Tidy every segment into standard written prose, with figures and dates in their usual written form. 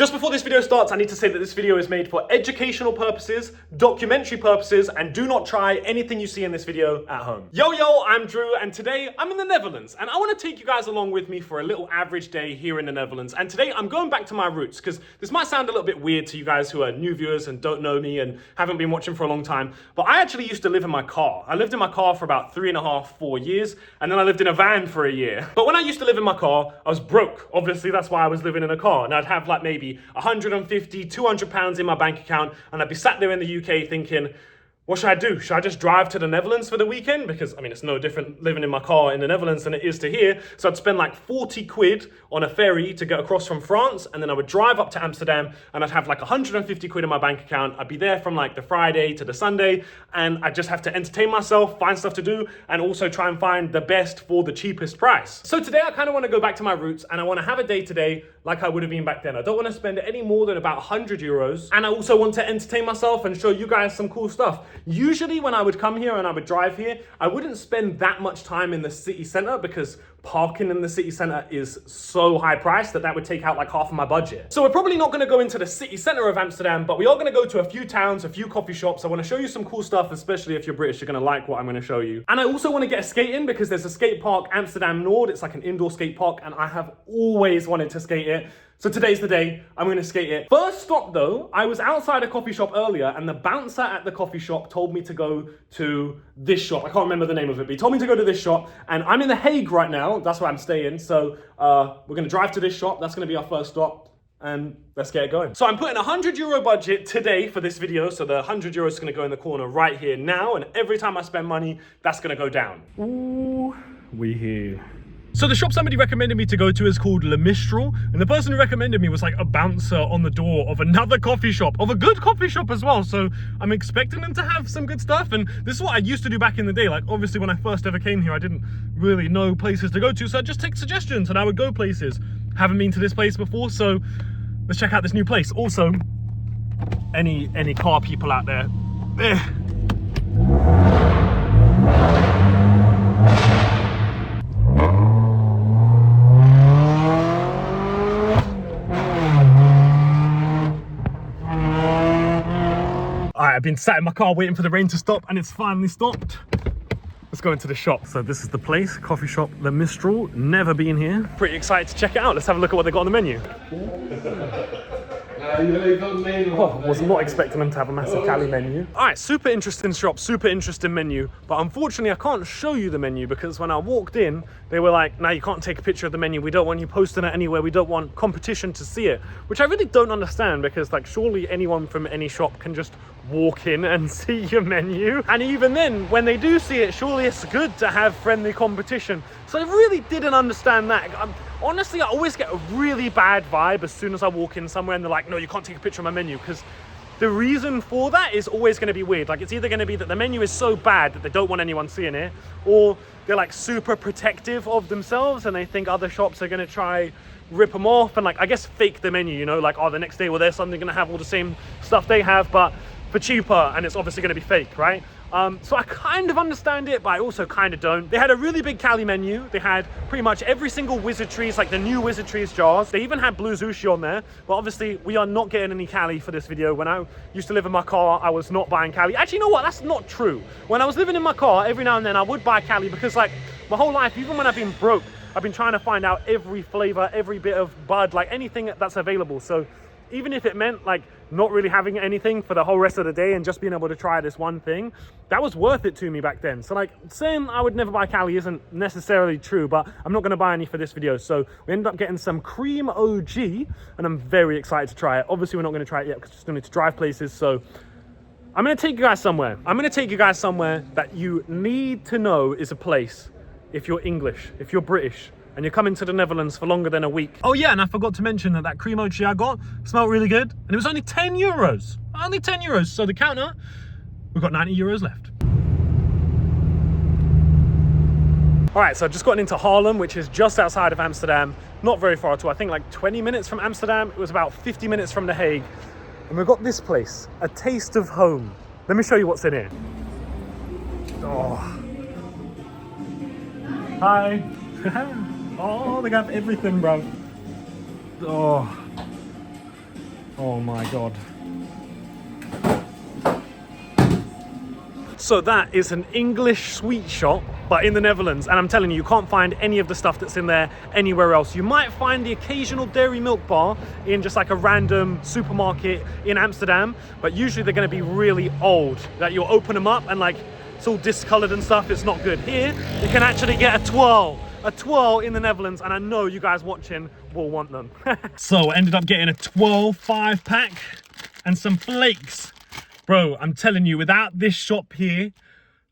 Just before this video starts, I need to say that this video is made for educational purposes, documentary purposes, and do not try anything you see in this video at home. Yo, I'm Drew, and today I'm in the Netherlands, and I want to take you guys along with me for a little average day here in the Netherlands. And today I'm going back to my roots, because this might sound a little bit weird to you guys who are new viewers and don't know me and haven't been watching for a long time, but I actually used to live in my car. I lived in my car for about 3.5, 4 years, and then I lived in a van for a year. But when I used to live in my car, I was broke. Obviously, that's why I was living in a car, and I'd have like maybe 150, 200 pounds in my bank account, and I'd be sat there in the UK thinking, what should I do? Should I just drive to the Netherlands for the weekend? Because, I mean, it's no different living in my car in the Netherlands than it is to here. So I'd spend like 40 quid on a ferry to get across from France, and then I would drive up to Amsterdam, and I'd have like 150 quid in my bank account. I'd be there from like the Friday to the Sunday, and I'd just have to entertain myself, find stuff to do, and also try and find the best for the cheapest price. So today I kind of want to go back to my roots, and I want to have a day today like I would have been back then. I don't want to spend any more than about 100 euros. And I also want to entertain myself and show you guys some cool stuff. Usually when I would come here and I would drive here, I wouldn't spend that much time in the city center because parking in the city center is so high priced that would take out like half of my budget. So we're probably not going to go into the city center of Amsterdam, but we are going to go to a few towns, a few coffee shops. I want to show you some cool stuff, especially if you're British, you're going to like what I'm going to show you. And I also want to get a skate in because there's a skate park, Amsterdam Noord. It's like an indoor skate park, and I have always wanted to skate it. So today's the day, I'm gonna skate it. First stop though, I was outside a coffee shop earlier, and the bouncer at the coffee shop told me to go to this shop. I can't remember the name of it, but he told me to go to this shop, and I'm in The Hague right now. That's where I'm staying. So we're gonna drive to this shop. That's gonna be our first stop, and let's get it going. So I'm putting a 100 euro budget today for this video. So the 100 euros is gonna go in the corner right here now, and every time I spend money, that's gonna go down. Ooh, we here. So the shop somebody recommended me to go to is called Mistral, and the person who recommended me was like a bouncer on the door of another coffee shop, of a good coffee shop as well. So I'm expecting them to have some good stuff, and this is what I used to do back in the day. Like obviously when I first ever came here, I didn't really know places to go to, so I'd just take suggestions and I would go places. Haven't been to this place before, so let's check out this new place. Also, any car people out there, I've been sat in my car waiting for the rain to stop, and it's finally stopped. Let's go into the shop. So this is the place, coffee shop, the Mistral. Never been here. Pretty excited to check it out. Let's have a look at what they got on the menu. Oh, was not expecting them to have a massive Cali menu. All right, super interesting shop, super interesting menu. But unfortunately, I can't show you the menu because when I walked in, they were like, no, you can't take a picture of the menu. We don't want you posting it anywhere. We don't want competition to see it, which I really don't understand because like surely anyone from any shop can just walk in and see your menu. And even then, when they do see it, surely it's good to have friendly competition. So I really didn't understand that. Honestly, I always get a really bad vibe as soon as I walk in somewhere and they're like, no, you can't take a picture of my menu, because the reason for that is always going to be weird. Like it's either going to be that the menu is so bad that they don't want anyone seeing it, or they're like super protective of themselves and they think other shops are going to try rip them off and like, I guess, fake the menu, you know, like, oh, the next day, well, there's something going to have all the same stuff they have, but for cheaper, and it's obviously going to be fake, right? So I kind of understand it, but I also kind of don't. They had a really big Cali menu. They had pretty much every single Wizardries, like the new Wizardries jars. They even had blue sushi on there, but obviously we are not getting any Cali for this video. When I used to live in my car, I was not buying Cali. Actually, you know what? That's not true. When I was living in my car, every now and then I would buy Cali because like my whole life, even when I've been broke, I've been trying to find out every flavor, every bit of bud, like anything that's available. So even if it meant like not really having anything for the whole rest of the day and just being able to try this one thing, that was worth it to me back then. So like saying I would never buy Cali isn't necessarily true, but I'm not going to buy any for this video. So we ended up getting some cream OG, and I'm very excited to try it. Obviously we're not going to try it yet because we still need to drive places. So I'm going to take you guys somewhere. I'm going to take you guys somewhere that you need to know is a place if you're English, if you're British, and you're coming to the Netherlands for longer than a week. Oh yeah, and I forgot to mention that cream mochi I got smelled really good, and it was only 10 euros. Only 10 euros. So the counter, we've got 90 euros left. All right, so I've just gotten into Haarlem, which is just outside of Amsterdam. Not very far at all. I think like 20 minutes from Amsterdam. It was about 50 minutes from The Hague. And we've got this place, a taste of home. Let me show you what's in here. Oh. Hi. Oh, they got everything, bro. Oh. Oh my God. So that is an English sweet shop, but in the Netherlands. And I'm telling you, you can't find any of the stuff that's in there anywhere else. You might find the occasional dairy milk bar in just like a random supermarket in Amsterdam, but usually they're gonna be really old. That you'll open them up and like, it's all discolored and stuff, it's not good. Here, you can actually get a twirl in the Netherlands, and I know you guys watching will want them. So I ended up getting a 12 5-pack and some flakes. Bro, I'm telling you, without this shop here,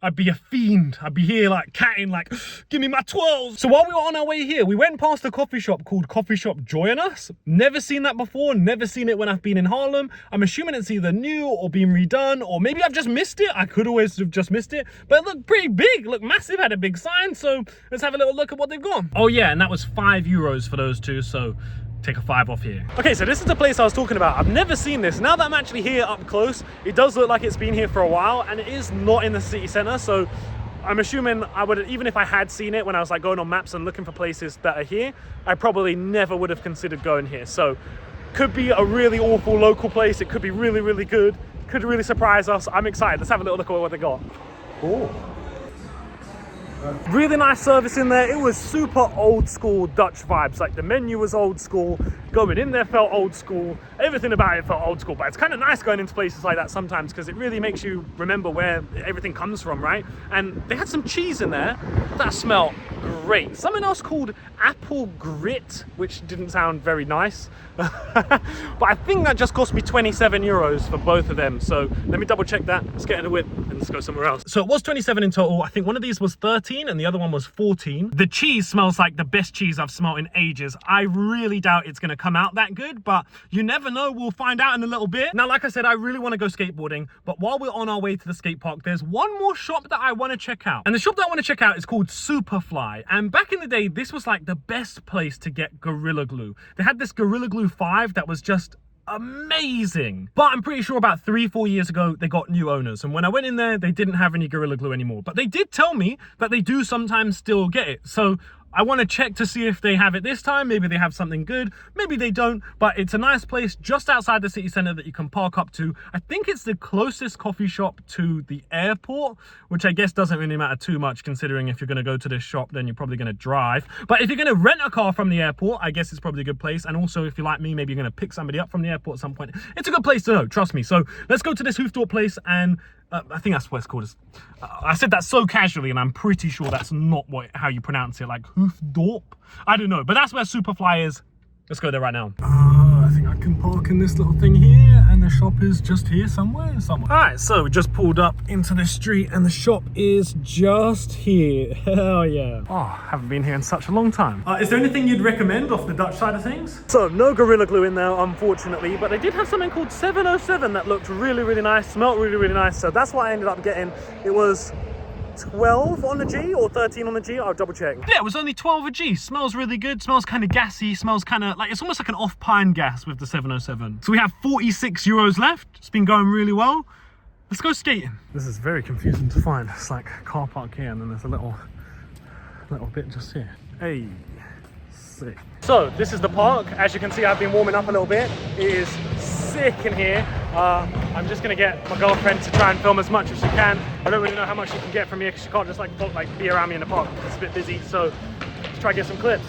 I'd be a fiend. I'd be here like catting, like, give me my 12s. So while we were on our way here, we went past a coffee shop called Coffee Shop Join Us. Never seen that before, never seen it when I've been in Haarlem. I'm assuming it's either new or being redone, or maybe I've just missed it. I could always have just missed it, but it looked pretty big, looked massive, had a big sign. So let's have a little look at what they've got. Oh yeah, and that was €5 for those two, so take a 5 off here. Okay, so this is the place I was talking about. I've never seen this. Now that I'm actually here up close, it does look like it's been here for a while, and it is not in the city center. So I'm assuming I would, even if I had seen it when I was like going on maps and looking for places that are here, I probably never would have considered going here. So could be a really awful local place. It could be really, really good. Could really surprise us. I'm excited. Let's have a little look at what they got. Oh. Really nice service in there. It was super old school Dutch vibes. Like the menu was old school, going in there felt old school, everything about it felt old school. But it's kind of nice going into places like that sometimes, because it really makes you remember where everything comes from, right? And they had some cheese in there that smelled great. Something else called apple grit, which didn't sound very nice. But I think that just cost me €27 for both of them. So let me double check that. Let's get in the whip and let's go somewhere else. So it was 27 in total. I think one of these was 13 and the other one was 14. The cheese smells like the best cheese I've smelled in ages. I really doubt it's going to come out that good, but you never know. We'll find out in a little bit. Now, like I said, I really want to go skateboarding, but while we're on our way to the skate park, there's one more shop that I want to check out. And the shop that I want to check out is called Superfly. And back in the day, this was like the best place to get Gorilla Glue. They had this Gorilla Glue 5 that was just amazing, but I'm pretty sure about 3-4 years ago they got new owners, and when I went in there they didn't have any Gorilla Glue anymore, but they did tell me that they do sometimes still get it. So I want to check to see if they have it this time. Maybe they have something good, maybe they don't, but it's a nice place just outside the city center that you can park up to. I think it's the closest coffee shop to the airport, which I guess doesn't really matter too much, considering if you're going to go to this shop then you're probably going to drive. But if you're going to rent a car from the airport, I guess it's probably a good place. And also, if you're like me, maybe you're going to pick somebody up from the airport at some point, it's a good place to know, trust me. So let's go to this Hoofddorp place, and I think that's what it's called. I said that so casually, and I'm pretty sure that's not how you pronounce it, like Hoofddorp. I don't know, but that's where Superfly is. Let's go there right now. I think I can park in this little thing here, and the shop is just here somewhere. All right, so we just pulled up into this street, and the shop is just here. Hell yeah. Oh, haven't been here in such a long time. Is there anything you'd recommend off the Dutch side of things? So no Gorilla Glue in there, unfortunately, but they did have something called 707 that looked really, really nice, smelled really, really nice. So that's what I ended up getting. It was 12 on the G or 13 on the G, I'll double check. Yeah, it was only 12 a G. Smells really good, smells kind of gassy, smells kind of like, it's almost like an off pine gas with the 707. So we have €46 left. It's been going really well. Let's go skating. This is very confusing to find. It's like car park here, and then there's a little bit just here. Hey, sick. So this is the park. As you can see, I've been warming up a little bit. It is sick in here. I'm just gonna get my girlfriend to try and film as much as she can. I don't really know how much she can get from here because she can't just like be around me in the park. It's a bit busy, so let's try and get some clips.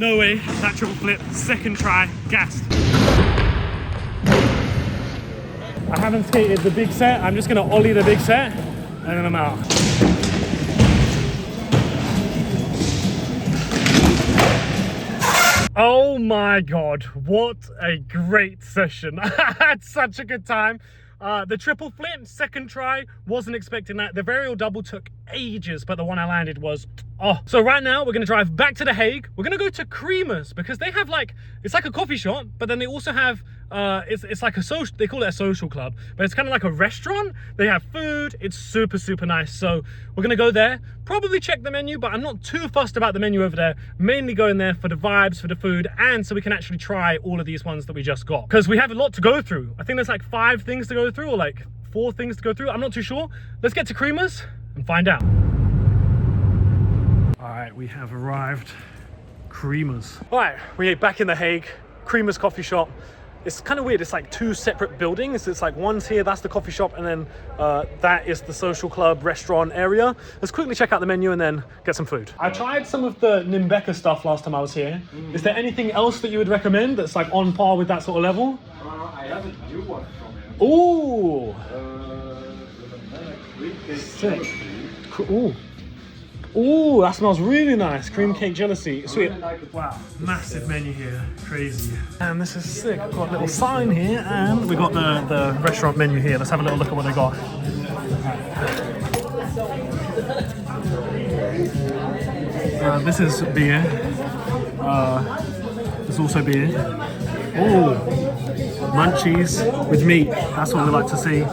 No way, that triple flip, second try, gassed. I haven't skated the big set, I'm just gonna ollie the big set, and then I'm out. Oh my God, what a great session. I had such a good time. The triple flip, second try, wasn't expecting that. The varial double took ages, but the one I landed was, oh. So right now, we're gonna drive back to The Hague. We're gonna go to Creamers, because they have like, it's like a coffee shop, but then they also have, it's like a social, they call it a social club, but it's kind of like a restaurant. They have food, it's super, super nice. So we're gonna go there, probably check the menu, but I'm not too fussed about the menu over there. Mainly going there for the vibes, for the food, and so we can actually try all of these ones that we just got. Because we have a lot to go through. I think there's like 5 things to go through, or like 4 things to go through. I'm not too sure. Let's get to Creamers and find out. All right, we have arrived. Creamers. All right, we're back in The Hague. Creamers coffee shop. It's kind of weird, it's like 2 separate buildings. It's like one's here, that's the coffee shop, and then that is the social club restaurant area. Let's quickly check out the menu and then get some food. I tried some of the Nimbeka stuff last time I was here. Is there anything else that you would recommend that's like on par with that sort of level? I have a new one from him. Ooh! Sick. Ooh. Ooh, that smells really nice. Cream cake jealousy. Sweet. Wow, massive menu here. Crazy. And this is sick. We've got a little sign here, and we got the restaurant menu here. Let's have a little look at what they got. This is beer. There's also beer. Ooh, munchies with meat. That's what we like to see.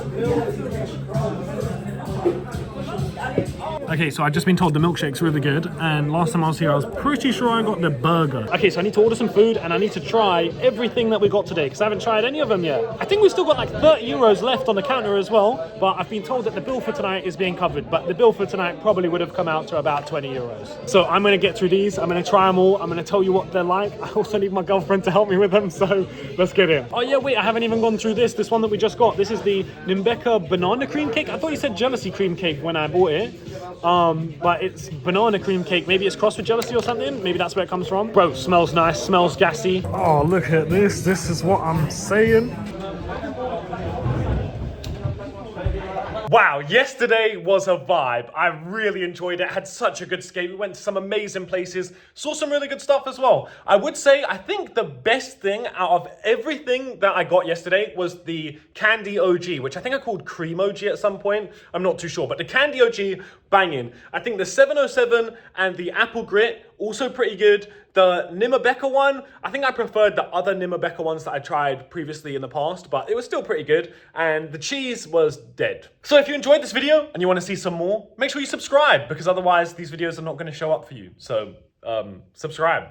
Okay, so I've just been told the milkshake's really good, and last time I was here, I was pretty sure I got the burger. Okay, so I need to order some food, and I need to try everything that we got today, because I haven't tried any of them yet. I think we've still got like 30 euros left on the counter as well, but I've been told that the bill for tonight is being covered, but the bill for tonight probably would have come out to about 20 euros. So I'm gonna get through these, I'm gonna try them all, I'm gonna tell you what they're like. I also need my girlfriend to help me with them, so let's get in. Oh yeah, wait, I haven't even gone through this one that we just got. This is the Nimbeka banana cream cake. I thought you said jealousy cream cake when I bought it. But it's banana cream cake. Maybe it's crossed with jealousy or something. Maybe that's where it comes from. Bro, smells nice, smells gassy. Oh, look at this. This is what I'm saying. Wow, yesterday was a vibe. I really enjoyed it. Had such a good skate. We went to some amazing places. Saw some really good stuff as well. I would say, I think the best thing out of everything that I got yesterday was the Candy OG, which I think I called Cream OG at some point. I'm not too sure, but the Candy OG, banging. I think the 707 and the Apple Grit, also pretty good. The Nimbeka one, I think I preferred the other Nimbeka ones that I tried previously in the past, but it was still pretty good. And the cheese was dead. So if you enjoyed this video and you want to see some more, make sure you subscribe, because otherwise these videos are not going to show up for you. So subscribe.